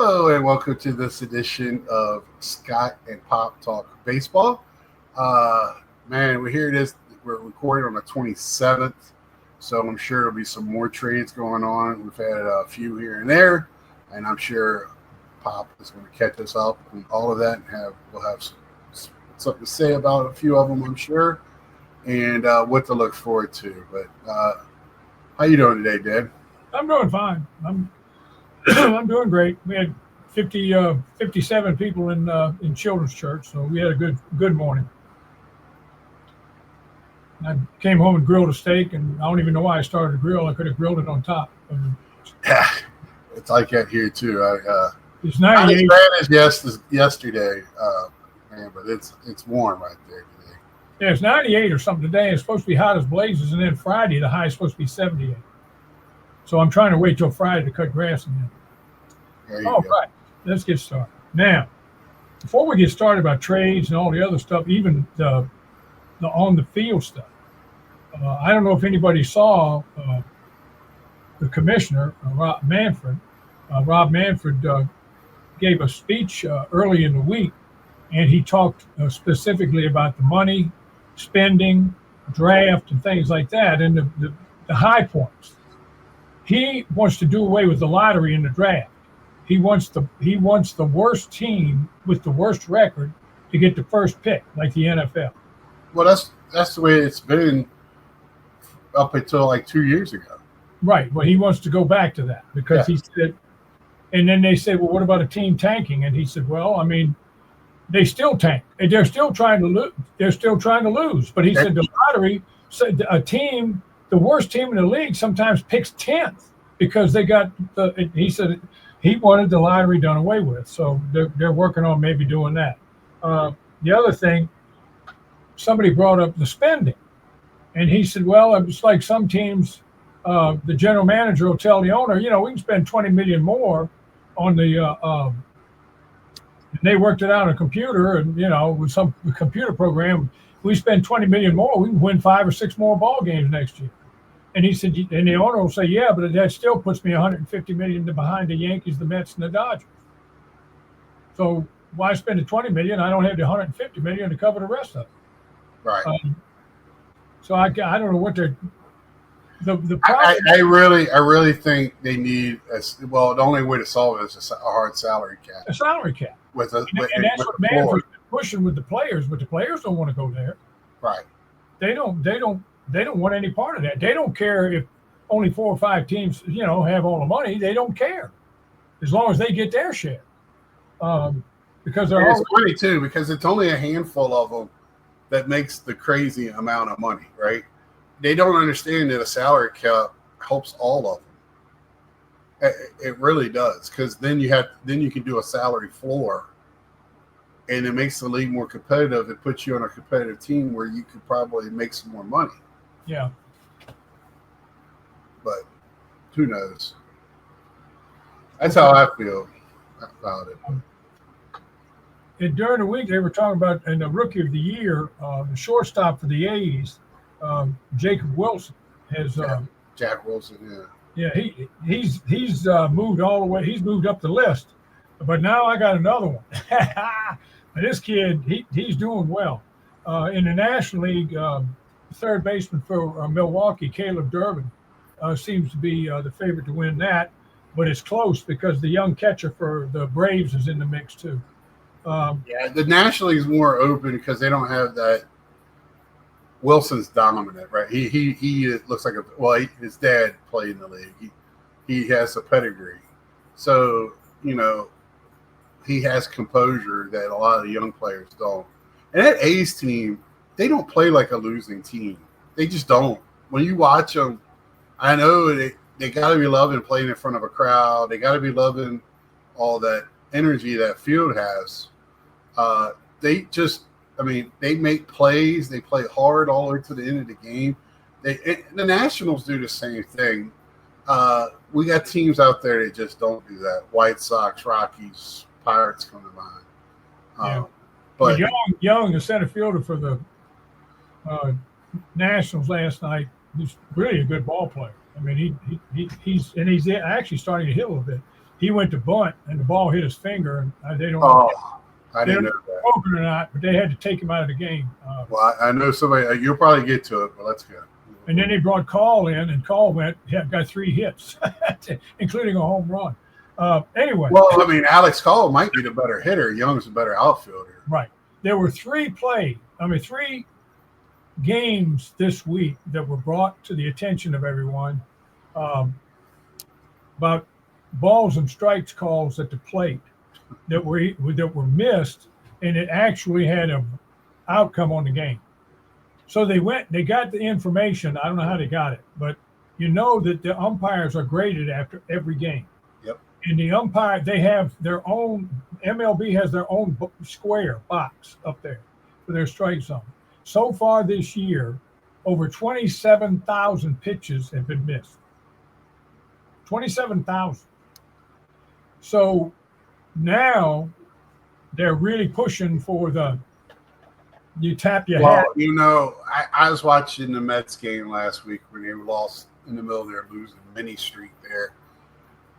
Hello and welcome to this edition of Scott and Pop Talk Baseball. Man, we're here. We're recording on the 27th, so I'm sure there'll be some more trades going on. We've had a few here and there, and I'm sure Pop is going to catch us up on all of that, and we'll have something to say about a few of them, I'm sure, and what to look forward to. But how you doing today, Dad? I'm doing fine. I'm doing great. We had 57 people in Children's Church, so we had a good morning. I came home and grilled a steak, and I don't even know why I started to grill. I could have grilled it on top. Yeah, it's like that here too. It's not 98. as bad as yesterday, man, but it's warm right there today. Yeah, it's 98 or something today. It's supposed to be hot as blazes, and then Friday the high is supposed to be 78. So I'm trying to wait till Friday to cut grass again. Right. Let's get started. Now, before we get started about trades and all the other stuff, even the on the field stuff, I don't know if anybody saw the commissioner, Rob Manfred. Rob Manfred gave a speech early in the week, and he talked specifically about the money, spending, draft, and things like that, and the high points. He wants to do away with the lottery in the draft. He wants the worst team with the worst record to get the first pick, like the NFL. Well, that's the way it's been up until like 2 years ago. Right. Well, he wants to go back to that because he said, and then they said, well, what about a team tanking? And he said, well, I mean, they still tank. And they're still trying to lose. But he said the lottery said the worst team in the league sometimes picks 10th because they got he said he wanted the lottery done away with. So they're working on maybe doing that. The other thing, somebody brought up the spending. And he said, well, it's like some teams, the general manager will tell the owner, we can spend $20 million more on the and they worked it out on a computer and, with some computer program, we spend $20 million more, we can win 5 or 6 more ball games next year. And he said, and the owner will say, yeah, but that still puts me $150 million behind the Yankees, the Mets, and the Dodgers. So why spend the $20 million? I don't have the $150 million to cover the rest of it. Right. So I don't know what they're the problem. I really think they need the only way to solve it is a hard salary cap. A salary cap. And that's what Manfred's pushing with the players, but the players don't want to go there. Right. They don't want any part of that. They don't care if only 4 or 5 teams, have all the money. They don't care as long as they get their share. Because it's funny too, because it's only a handful of them that makes the crazy amount of money, right? They don't understand that a salary cap helps all of them. It really does, because then you can do a salary floor, and it makes the league more competitive. It puts you on a competitive team where you could probably make some more money. Yeah. But who knows? That's how I feel about it. And during the week, they were talking about in the Rookie of the Year, the shortstop for the A's, Jacob Wilson has. Jack Wilson, yeah. Yeah, he's moved all the way. He's moved up the list, but now I got another one. This kid, he's doing well in the National League. Third baseman for Milwaukee, Caleb Durbin, seems to be the favorite to win that, but it's close because the young catcher for the Braves is in the mix too. The National League is more open because they don't have that. Wilson's dominant, right? He looks like his dad played in the league. He has a pedigree, so he has composure that a lot of the young players don't. And that A's team, they don't play like a losing team. They just don't. When you watch them, I know they got to be loving playing in front of a crowd. They got to be loving all that energy that field has. They make plays. They play hard all the way to the end of the game. The Nationals do the same thing. We got teams out there that just don't do that. White Sox, Rockies, Pirates come to mind. But Young, the center fielder for the Nationals last night, he's really a good ball player. I mean, he's actually starting to hit a little bit. he went to bunt and the ball hit his finger, and they don't know Oh, I they didn't don't know know if that. he broke it or not, but they had to take him out of the game. Well, I know somebody. You'll probably get to it, but let's go. And then they brought Call in, and Call got 3 hits, including a home run. Anyway, Well, I mean, Alex Call might be the better hitter. Young's a better outfielder. right. There were 3 games this week that were brought to the attention of everyone about balls and strikes calls at the plate that were missed, and it actually had an outcome on the game. So they got the information. I don't know how they got it, but you know that the umpires are graded after every game. Yep. And the umpire, they have their own, MLB has their own square box up there for their strike zone. So far this year, over 27,000 pitches have been missed. 27,000. So now they're really pushing for you tap your hat. Well, you know, I was watching the Mets game last week when they lost in the middle of their losing mini streak there.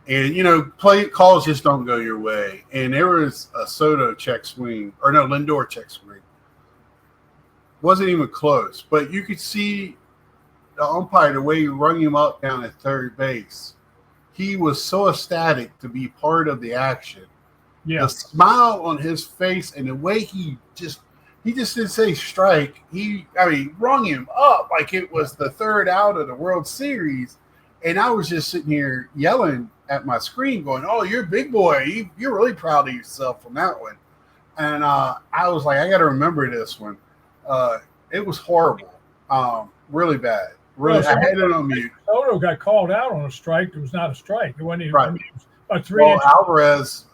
And, you know, play calls just don't go your way. And there was a Soto check swing, or no, Lindor check swing. Wasn't even close. But you could see the umpire, the way he rung him up down at third base. He was so ecstatic to be part of the action. Yeah. The smile on his face and the way he just didn't say strike. Rung him up like it was the third out of the World Series. And I was just sitting here yelling at my screen going, oh, you're a big boy. You're really proud of yourself on that one. And I was like, I got to remember this one. It was horrible. Really bad. Really, Well, I had it on mute. Soto got called out on a strike. It was not a strike. It wasn't even Right. it was about 3 Well, inches.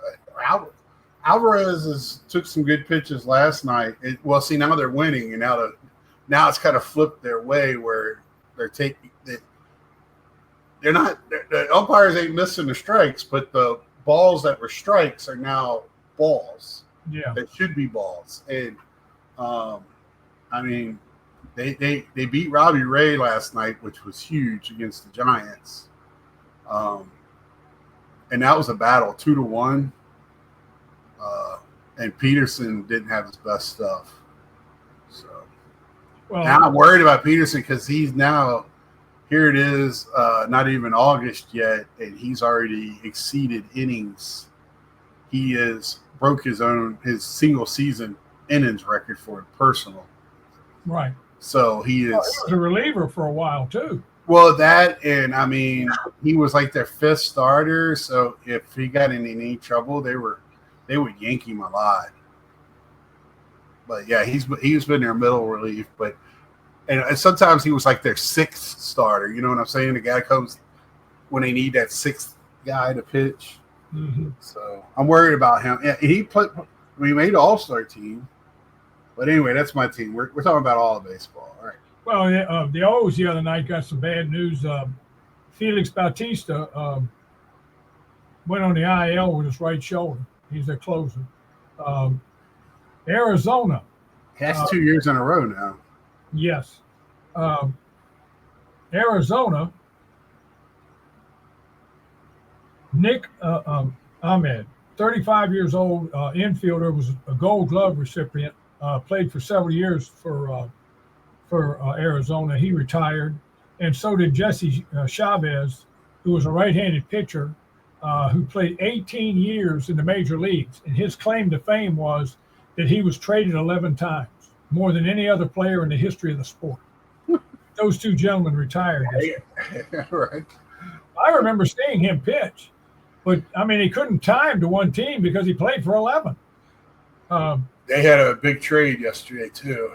Alvarez took some good pitches last night. Now they're winning, and now it's kind of flipped their way where the umpires ain't missing the strikes, but the balls that were strikes are now balls. Yeah. That should be balls. And they beat Robbie Ray last night, which was huge against the Giants. And that was a battle, 2-1. And Peterson didn't have his best stuff. So now I'm worried about Peterson because he's now, here it is, not even August yet, and he's already exceeded innings. He has broke his single season innings record for personal. Right. So he was a reliever for a while too. Well, that, and I mean, he was like their 5th starter. So if he got in any trouble, they would yank him a lot. But yeah, he's been their middle relief. And sometimes he was like their 6th starter. You know what I'm saying? The guy comes when they need that 6th guy to pitch. Mm-hmm. So I'm worried about him. Yeah, we made the All-Star team. But anyway, that's my team. We're talking about all of baseball. All right. Well, the O's the other night got some bad news. Felix Bautista went on the IL with his right shoulder. He's their closer. Arizona. That's 2 years in a row now. Yes. Arizona. Nick Ahmed, 35 years old, infielder, was a Gold Glove recipient. Played for several years for Arizona. He retired, and so did Jesse Chavez, who was a right-handed pitcher who played 18 years in the major leagues. And his claim to fame was that he was traded 11 times, more than any other player in the history of the sport. Those 2 gentlemen retired. Right. I remember seeing him pitch, but I mean, he couldn't time to one team because he played for 11. They had a big trade yesterday too.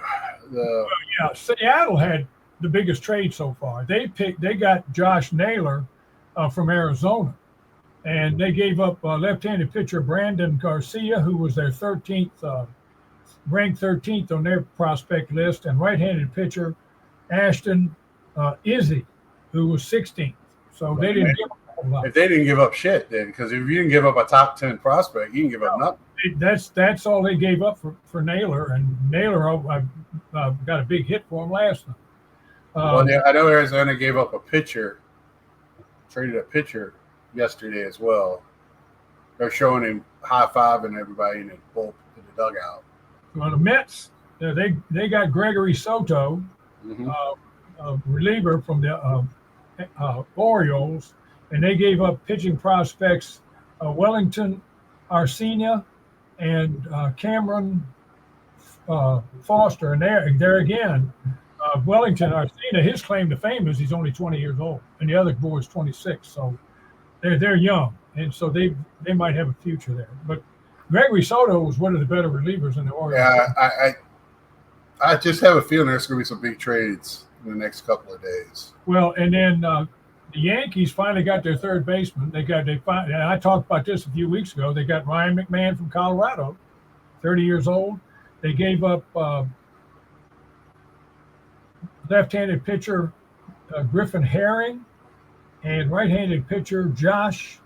Seattle had the biggest trade so far. They got Josh Naylor from Arizona, and they gave up left-handed pitcher Brandon Garcia, who was their 13th, ranked 13th on their prospect list, and right-handed pitcher Ashton Izzy, who was 16th. So they didn't give up a whole lot. If they didn't give up shit, then, because if you didn't give up a top 10 prospect, you can give up nothing. That's all they gave up for Naylor, and Naylor got a big hit for him last night. I know Arizona gave up a pitcher, traded a pitcher yesterday as well. they're showing him high-fiving everybody in the dugout. Well, the Mets, they got Gregory Soto, Mm-hmm. a reliever from the Orioles, and they gave up pitching prospects Wellington Arcina and Cameron Foster. And there again, Wellington Arcina, his claim to fame is he's only 20 years old, and the other boy is 26. So they're young, and so they might have a future there. But Gregory Soto was one of the better relievers in the Orioles. Yeah, I just have a feeling there's going to be some big trades in the next couple of days. Well, and then the Yankees finally got their third baseman. And I talked about this a few weeks ago. They got Ryan McMahon from Colorado, 30 years old. They gave up left-handed pitcher Griffin Herring and right-handed pitcher Josh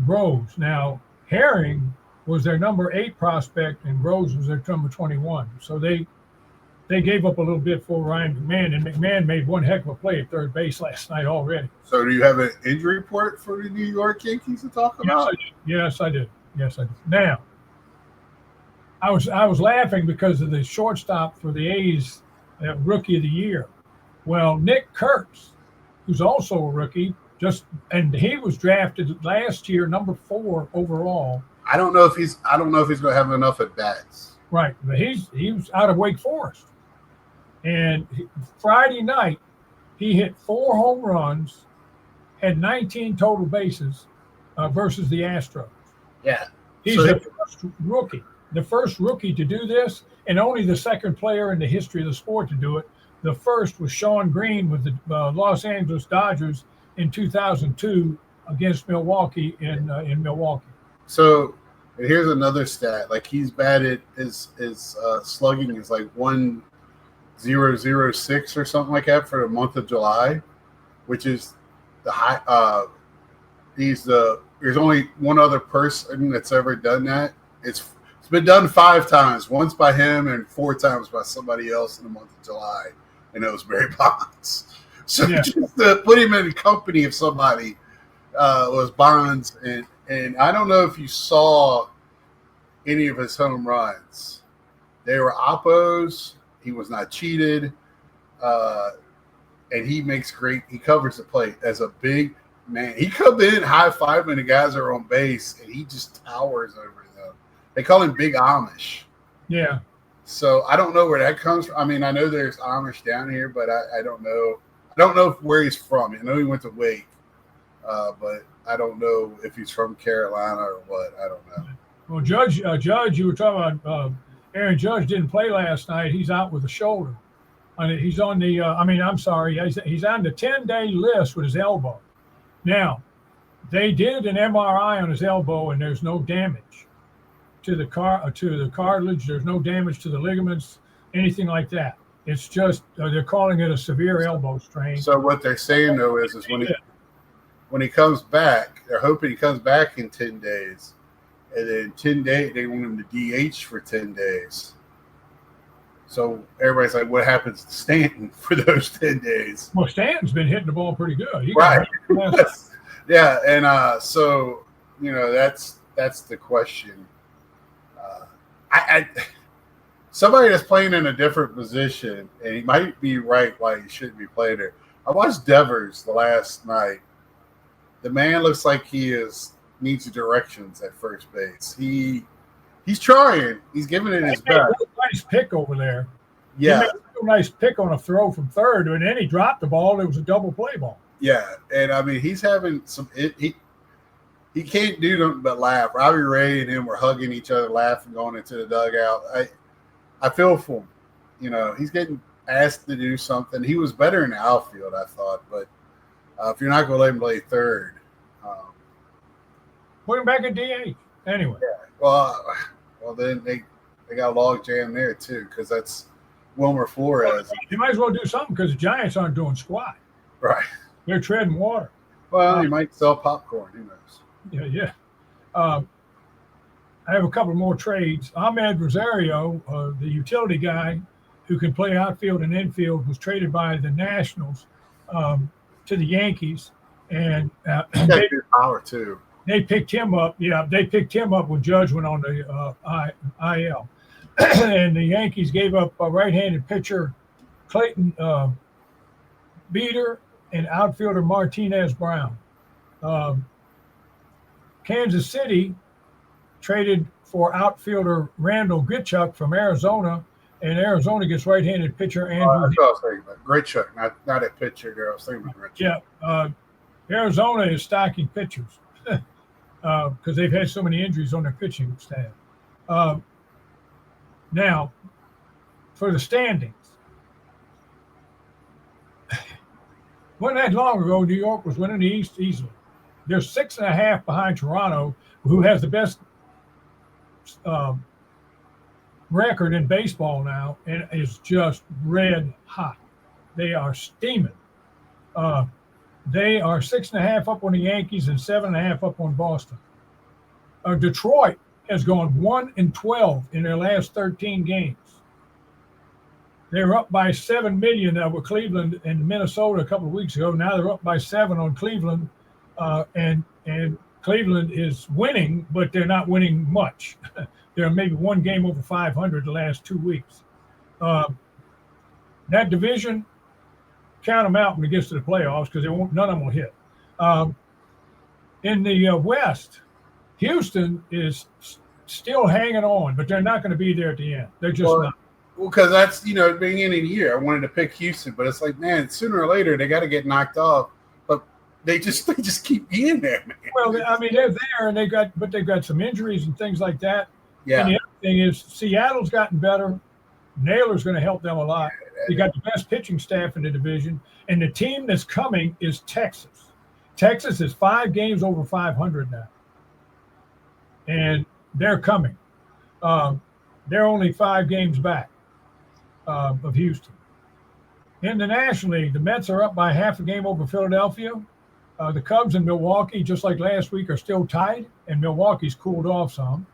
Rose. Now, Herring was their number 8 prospect, and Rose was their number 21. So they gave up a little bit for Ryan McMahon, and McMahon made one heck of a play at third base last night already. So do you have an injury report for the New York Yankees to talk about? Yes, I did. Now, I was laughing because of the shortstop for the A's, Rookie of the Year. Well, Nick Kurtz, who's also a rookie, and he was drafted last year, number 4 overall. I don't know if he's going to have enough at bats. Right, but he was out of Wake Forest, and Friday night he hit 4 home runs, had 19 total bases versus the Astros. Yeah, he's the first rookie to do this, and only the second player in the history of the sport to do it. The first was Sean Green with the Los Angeles Dodgers in 2002 against Milwaukee in Milwaukee. So here's another stat. Like, he's batted his slugging is like 1.006 or something like that for the month of July, which is the high. There's only one other person that's ever done that. It's been done 5 times, once by him and 4 times by somebody else in the month of July, and it was Barry Bonds. So just to put him in the company of somebody was Bonds, and I don't know if you saw any of his home runs. They were oppos. He was not cheated, and he covers the plate as a big man. He come in high-fiving the guys that are on base, and he just towers over them. They call him Big Amish. Yeah. So I don't know where that comes from. I mean, I know there's Amish down here, but I don't know. I don't know where he's from. I know he went to Wake, but I don't know if he's from Carolina or what. I don't know. Well, Judge, you were talking about Aaron Judge didn't play last night. He's out with a shoulder. He's on the. He's on the 10-day list with his elbow. Now, they did an MRI on his elbow, and there's no damage to the cartilage. There's no damage to the ligaments, anything like that. It's just they're calling it a severe elbow strain. So what they're saying though is when he comes back, they're hoping he comes back in 10 days, and then 10 days they want him to DH for 10 days. So everybody's like, what happens to Stanton for those 10 days? Well, Stanton's been hitting the ball pretty good. Right. Yeah, and so that's the question. Somebody that's playing in a different position, and he might be right why he shouldn't be playing there. I watched Devers the last night. The man looks like he needs directions at first base. He's trying. He's giving it his best. A nice pick over there. Yeah, he made a nice pick on a throw from third, and then he dropped the ball. It was a double play ball. Yeah, and I mean he's having some. He can't do nothing but laugh. Robbie Ray and him were hugging each other, laughing, going into the dugout. I feel for him. He's getting asked to do something. He was better in the outfield, I thought, but if you're not going to let him play third, put him back at DH anyway. Yeah. Well, then they got a log jam there too, because that's Wilmer Flores. You might as well do something because the Giants aren't doing squat. Right. They're treading water. Well, he might sell popcorn. Who knows? Yeah. I have a couple more trades. Ahmed Rosario, the utility guy who can play outfield and infield, was traded by the Nationals to the Yankees. And he's got good power too. they picked him up. Yeah, they picked him up when Judge went on the IL. And the Yankees gave up a right-handed pitcher, Clayton Beeter, and outfielder Martinez Brown. Kansas City traded for outfielder Randall Grichuk from Arizona, and Arizona gets right-handed pitcher Andrew. That's what I was thinking about. Grichuk, not a pitcher there. I was thinking about Grichuk. Yeah, Arizona is stacking pitchers because they've had so many injuries on their pitching staff. Now, for the standings, wasn't that long ago, New York was winning the East easily. They're 6.5 behind Toronto, who has the best record in baseball now and is just red hot. They are steaming. They are 6.5 up on the Yankees and 7.5 up on Boston. Detroit has gone 1-12 in their last 13 games. They were up by 7 million with Cleveland and Minnesota a couple of weeks ago. Now they're up by 7 on Cleveland, and Cleveland is winning, but they're not winning much. They're maybe one game over 500 the last 2 weeks. That division, count them out when it gets to the playoffs because none of them will hit. In the West, Houston is still hanging on, but they're not going to be there at the end. They're just not. Well, because that's, beginning of the year, I wanted to pick Houston, but it's like, man, sooner or later they got to get knocked off. But they just keep being there, man. Well, I mean, they're there, and they've got some injuries and things like that. Yeah. And the other thing is, Seattle's gotten better. Naylor's going to help them a lot. They got the best pitching staff in the division, and the team that's coming is Texas. Texas is 5 games over 500 now, and they're coming. They're only 5 games back of Houston. In the National League, the Mets are up by half a game over Philadelphia. The Cubs and Milwaukee, just like last week, are still tied, and Milwaukee's cooled off some.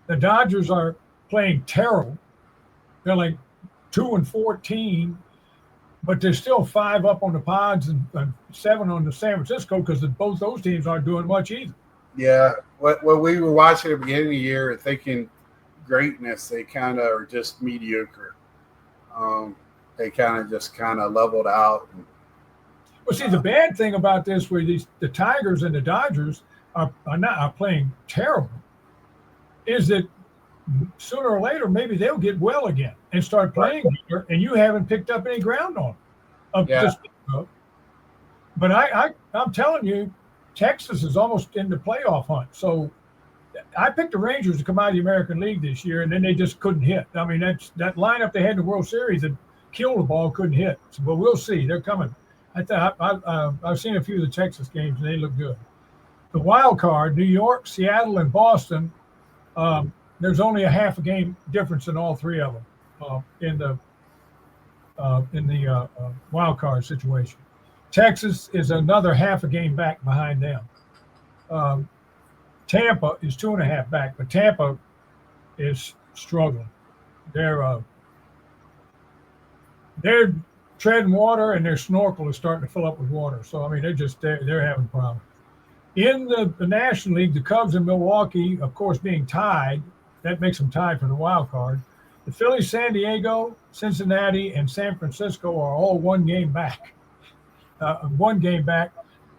The Dodgers are playing terrible. They're like 2-14, but they're still 5 up on the Pods and 7 on the San Francisco because both those teams aren't doing much either. Yeah, what we were watching at the beginning of the year and thinking greatness, they kind of are just mediocre. They kind of leveled out. Well, see, the bad thing about this, where the Tigers and the Dodgers are playing terrible, is that sooner or later maybe they'll get well again and start playing better, and you haven't picked up any ground on them. Yeah. But I'm telling you, Texas is almost in the playoff hunt. So I picked the Rangers to come out of the American League this year, and then they just couldn't hit. I mean, that lineup they had in the World Series that killed the ball couldn't hit. So, but we'll see. They're coming. I've seen a few of the Texas games, and they look good. The wild card, New York, Seattle, and Boston, there's only a half a game difference in all 3 of them in the wild card situation. Texas is another half a game back behind them. Tampa is 2.5 back, but Tampa is struggling. They're treading water, and their snorkel is starting to fill up with water. So I mean, they're having problems. In the National League, the Cubs and Milwaukee, of course, being tied, that makes them tied for the wild card. The Phillies, San Diego, Cincinnati, and San Francisco are all 1 game back. 1 game back.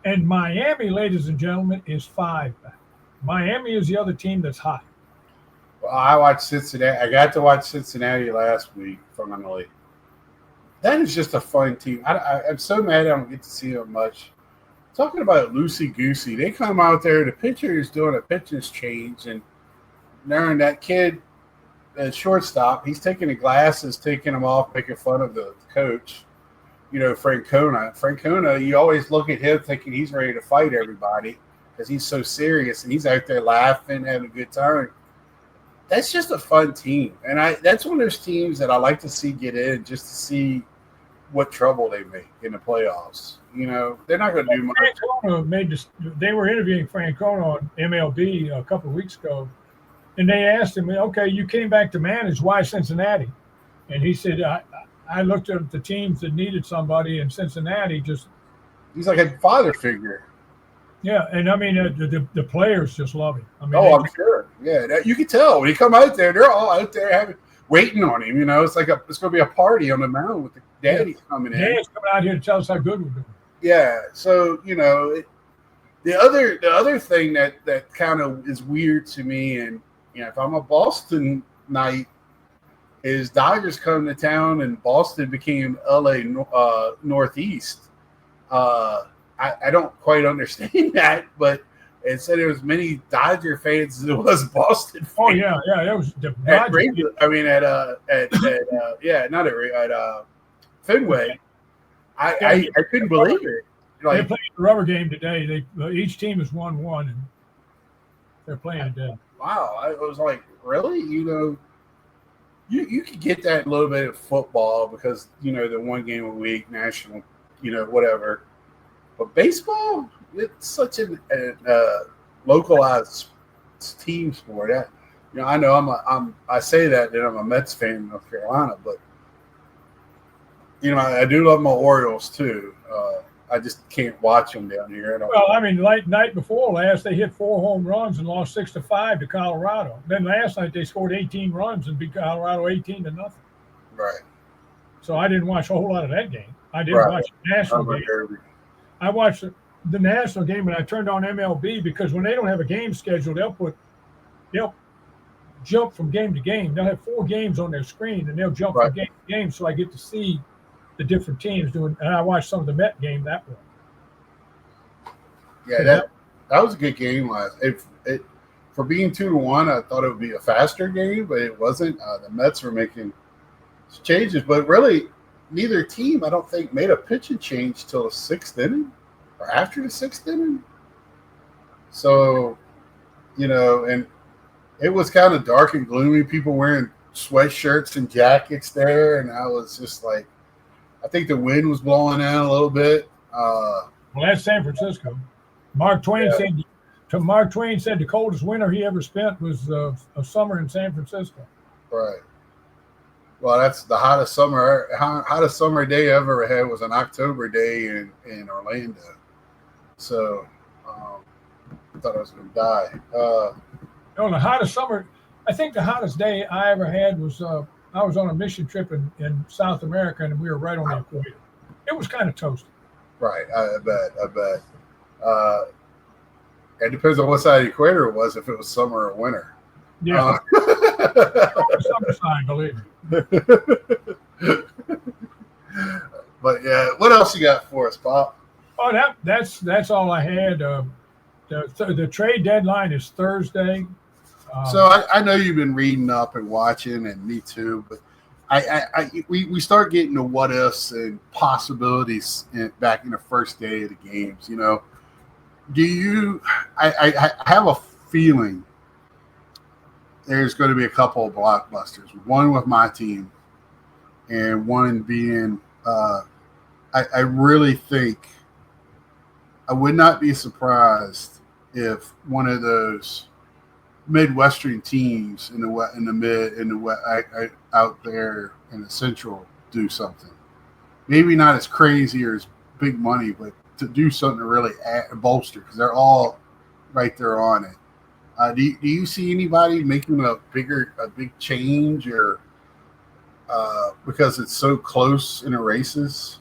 And Miami, ladies and gentlemen, is 5 back. Miami is the other team that's hot. Well, I watched Cincinnati. I got to watch Cincinnati last week from Emily. That is just a fun team. I'm so mad I don't get to see them much. Talking about loosey-goosey, they come out there, the pitcher is doing a pitcher's change, and knowing that kid at shortstop, he's taking the glasses, taking them off, making fun of the coach, Francona. Francona, you always look at him thinking he's ready to fight everybody because he's so serious, and he's out there laughing, having a good time. That's just a fun team. And that's one of those teams that I like to see get in just to see what trouble they make in the playoffs. They're not going to do much. Francona they were interviewing Francona on MLB a couple of weeks ago, and they asked him, okay, you came back to manage, why Cincinnati? And he said, I looked at the teams that needed somebody, and Cincinnati just – he's like a father figure. Yeah, and I mean the players just love him. I mean, Oh, I'm sure. Yeah, you can tell when he come out there. They're all out there waiting on him. It's like it's going to be a party on the mound with the daddy coming in. Dad's coming out here to tell us how good we're doing. Yeah, so the other thing that kind of is weird to me, and if I'm a Boston night, is Dodgers come to town and Boston became LA Northeast. I don't quite understand that, but it said there was many Dodger fans as it was Boston fans. Oh yeah, that was the Dodgers. at Fenway. I couldn't believe it. They're playing the rubber game today. Each team has won one, and they're playing today. Wow, I was like, really? You could get that a little bit of football because the one game a week, national, whatever. But baseball, it's such a localized team sport. I know I say that I'm a Mets fan in North Carolina, but I do love my Orioles too. I just can't watch them down here. Well, I mean, night before last, they hit 4 home runs and lost 6-5 to Colorado. Then last night they scored 18 runs and beat Colorado 18-0. Right. So I didn't watch a whole lot of that game. I didn't watch the national game. I watched the national game and I turned on MLB because when they don't have a game scheduled, they'll jump from game to game. They'll have 4 games on their screen and they'll jump from game to game, so I get to see the different teams doing. And I watched some of the Met game that way. Yeah, that was a good game last. For being 2-1, I thought it would be a faster game, but it wasn't. The Mets were making changes, but really, neither team, I don't think, made a pitching change till the 6th inning or after the 6th inning. So, and it was kind of dark and gloomy. People wearing sweatshirts and jackets there, and I was just like, I think the wind was blowing in a little bit. Well, that's San Francisco. Mark Twain said the coldest winter he ever spent was a summer in San Francisco. Right. Well, that's the hottest summer day I ever had was an October day in Orlando. So I thought I was going to die. The hottest summer, I think the hottest day I ever had was I was on a mission trip in South America, and we were right on the equator. It was kind of toasty. Right, I bet. It depends on what side of the equator it was, if it was summer or winter. Yeah. Summer side, believe me. But yeah, what else you got for us, Pop? Oh, that's all I had. The trade deadline is Thursday. So I know you've been reading up and watching, and me too. But we start getting the what ifs and possibilities back in the first day of the games. Do you? I have a feeling there's going to be a couple of blockbusters. One with my team, and one being. I really think I would not be surprised if one of those Midwestern teams out there in the Central do something. Maybe not as crazy or as big money, but to do something to really bolster, because they're all right there on it. Do you see anybody making a big change, or because it's so close in the races?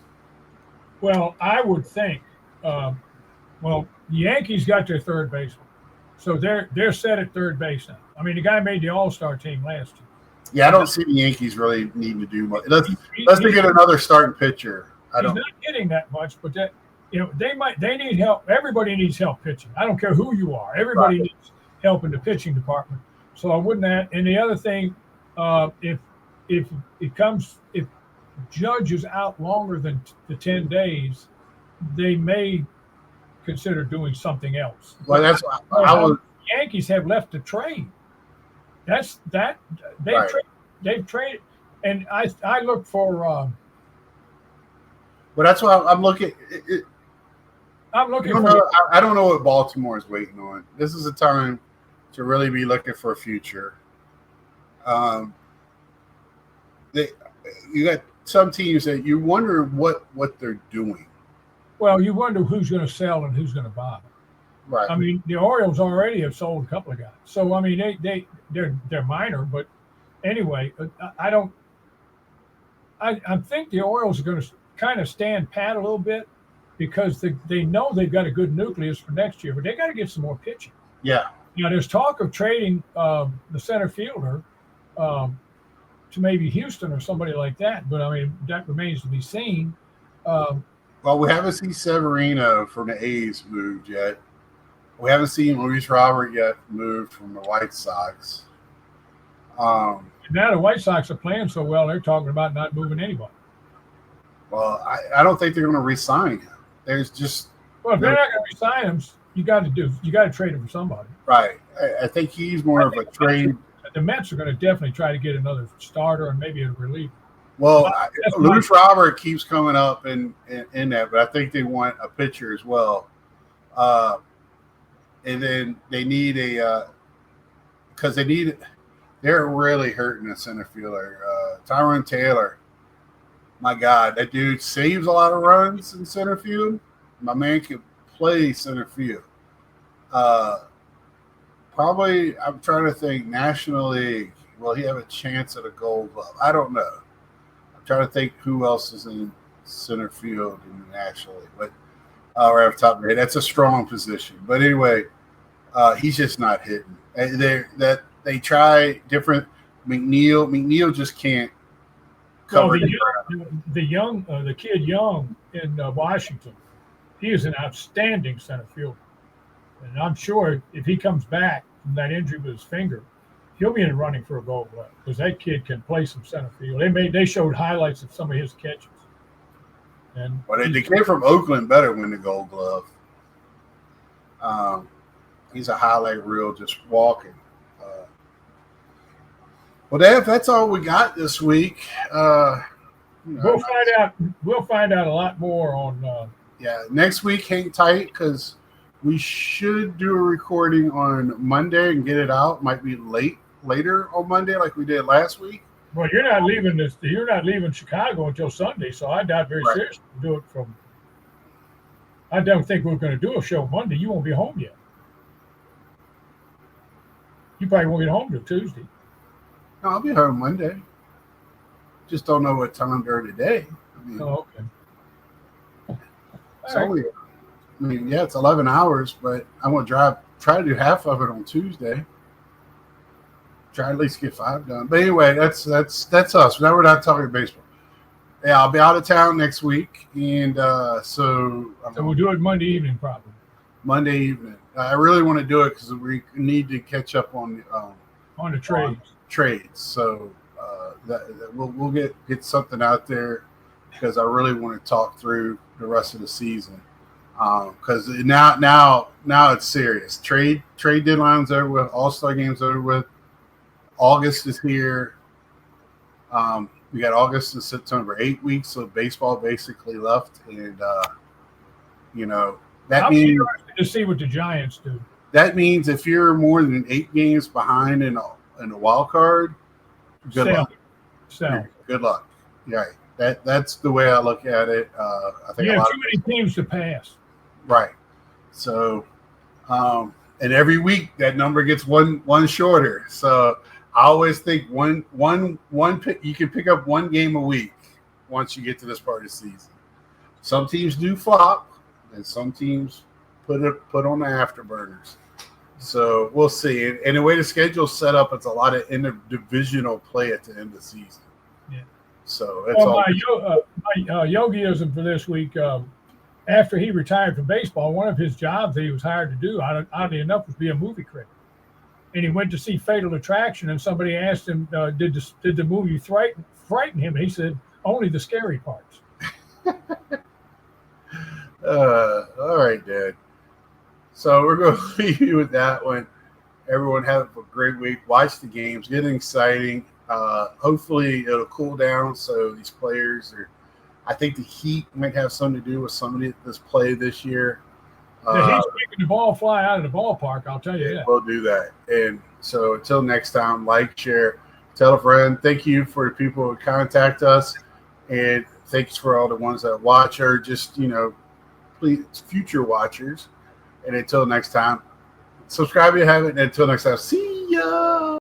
Well, I would think. The Yankees got their third baseman. So they're set at third base now. I mean, the guy made the All-Star team last year. Yeah, I don't see the Yankees really needing to do much. Let's get another starting pitcher. He's not getting that much, but they need help. Everybody needs help pitching. I don't care who you are. Everybody needs help in the pitching department. So I wouldn't add. And the other thing, if Judge is out longer than the 10 days, they may consider doing something else. Well, that's the Yankees have left the train. They've traded, and I look for. But that's why I'm looking. I'm looking I don't know what Baltimore is waiting on. This is a time to really be looking for a future. You got some teams that you wonder what they're doing. Well, you wonder who's going to sell and who's going to buy. Right. I mean, the Orioles already have sold a couple of guys. So I mean, they're minor, but anyway, I think the Orioles are going to kind of stand pat a little bit because they know they've got a good nucleus for next year, but they got to get some more pitching. Yeah. Now, there's talk of trading the center fielder to maybe Houston or somebody like that, but I mean, that remains to be seen. Well, we haven't seen Severino from the A's moved yet. We haven't seen Luis Robert yet moved from the White Sox. Now the White Sox are playing so well, they're talking about not moving anybody. Well, I don't think they're going to re-sign him. There's just if they're not going to re-sign him, you got to trade him for somebody. Right. I think he's more of a trade. The Mets are going to definitely try to get another starter and maybe a reliever. Well, Luis Robert keeps coming up in that, but I think they want a pitcher as well. And then they need because they're really hurting the center fielder. Tyrone Taylor, my God, that dude saves a lot of runs in center field. My man can play center field. Probably, I'm trying to think, National League, will he have a chance at a Gold Glove? I don't know. I'm trying to think who else is in center field in the National League. But right off the top of my head, that's a strong position. But anyway, he's just not hitting. They try different. McNeil just can't cover the kid Young in Washington. He is an outstanding center fielder. And I'm sure if he comes back from that injury with his finger, he'll be in the running for a Gold Glove because that kid can play some center field. They showed highlights of some of his catches. And the kid from Oakland better win the Gold Glove. He's a highlight reel just walking. Well, Dave, that's all we got this week. We'll find out a lot more on. Next week, hang tight because we should do a recording on Monday and get it out. Might be later on Monday, like we did last week. Well, you're not leaving Chicago until Sunday, so I doubt very seriously to do it from. I don't think we're going to do a show Monday. You won't be home yet. You probably won't get home till Tuesday. No, I'll be home Monday. Just don't know what time during the day. Okay. It's 11 hours, but I'm going to try to do half of it on Tuesday. Try to at least get 5 done. But anyway, that's us. Now we're not talking baseball. Yeah, I'll be out of town next week, and so we'll do it Monday evening, probably. Monday evening. I really want to do it because we need to catch up on the trades. So we'll get something out there because I really want to talk through the rest of the season. Because now it's serious. Trade deadline's over with. All-Star game's over with. August is here. We got August and September, 8 weeks of baseball basically left, and that I'm means interested to see what the Giants do. That means if you're more than 8 games behind in a wild card, good luck. Good luck. Yeah, that's the way I look at it. I think you have too many teams to pass. Right. So, and every week that number gets one shorter. So I always think one pick, you can pick up one game a week once you get to this part of the season. Some teams do flop, and some teams put on the afterburners. So we'll see. And the way the schedule's set up, it's a lot of interdivisional play at the end of the season. Yeah. So it's my Yogiism for this week. After he retired from baseball, one of his jobs that he was hired to do, oddly enough, was be a movie critic. And he went to see Fatal Attraction, and somebody asked him, "Did the movie frighten him?" And he said, "Only the scary parts." All right, Dad. So we're going to leave you with that one. Everyone have a great week. Watch the games. Getting exciting. Hopefully it'll cool down so these players are – I think the heat might have something to do with somebody that's played this year. He's making the ball fly out of the ballpark, I'll tell you that. We'll do that. And so until next time, like, share, tell a friend. Thank you for the people who contact us. And thanks for all the ones that watch or just, please, future watchers. And until next time, subscribe if you haven't. And until next time, see ya.